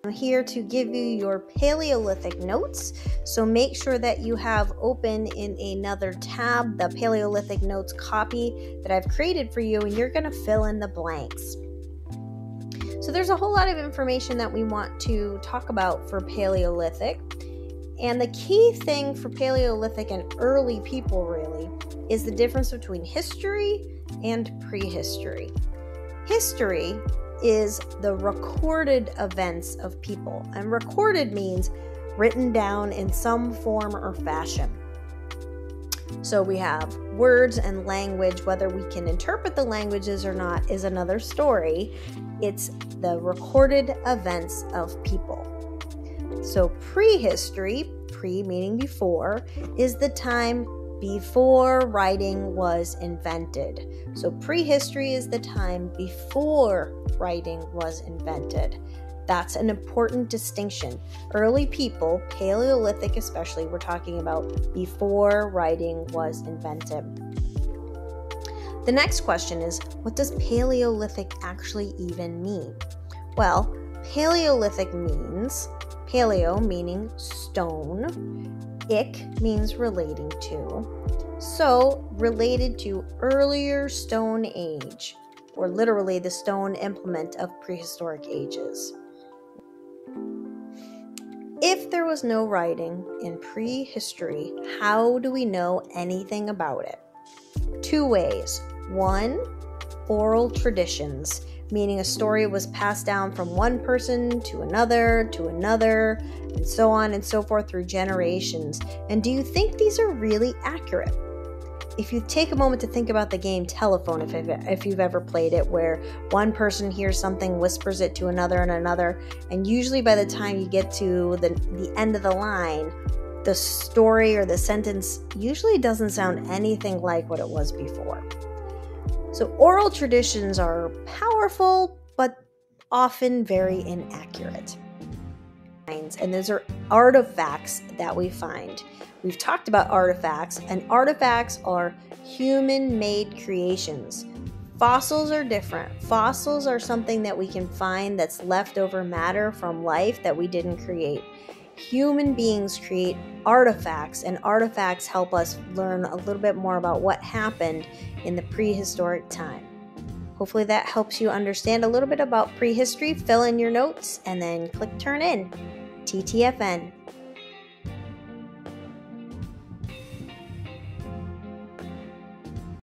I'm here to give you your Paleolithic notes, so make sure that you have open in another tab the Paleolithic notes copy that I've created for you, and you're going to fill in the blanks. So there's a whole lot of information that we want to talk about for Paleolithic, and the key thing for Paleolithic and early people really is the difference between history and prehistory. History is the recorded events of people, and recorded means written down in some form or fashion. So we have words and language. Whether we can interpret the languages or not is another story. It's the recorded events of people. So prehistory, pre meaning before, is the time before writing was invented. So prehistory is the time before writing was invented. That's an important distinction. Early people, Paleolithic especially, we're talking about before writing was invented. The next question is, what does Paleolithic actually even mean? Well, Paleolithic means, paleo meaning stone, ic means relating to, so related to earlier Stone Age, or literally the stone implement of prehistoric ages. If there was no writing in prehistory, how do we know anything about it? Two ways. One, oral traditions, meaning a story was passed down from one person to another, and so on and so forth through generations. And do you think these are really accurate? If you take a moment to think about the game telephone, if you've ever played it, where one person hears something, whispers it to another and another, and usually by the time you get to the end of the line, the story or the sentence usually doesn't sound anything like what it was before. So oral traditions are powerful, but often very inaccurate. And those are artifacts that we find. We've talked about artifacts, and artifacts are human-made creations. Fossils are different. Fossils are something that we can find that's leftover matter from life that we didn't create. Human beings create artifacts, and artifacts help us learn a little bit more about what happened in the prehistoric time. Hopefully that helps you understand a little bit about prehistory. Fill in your notes and then click Turn In. TTFN.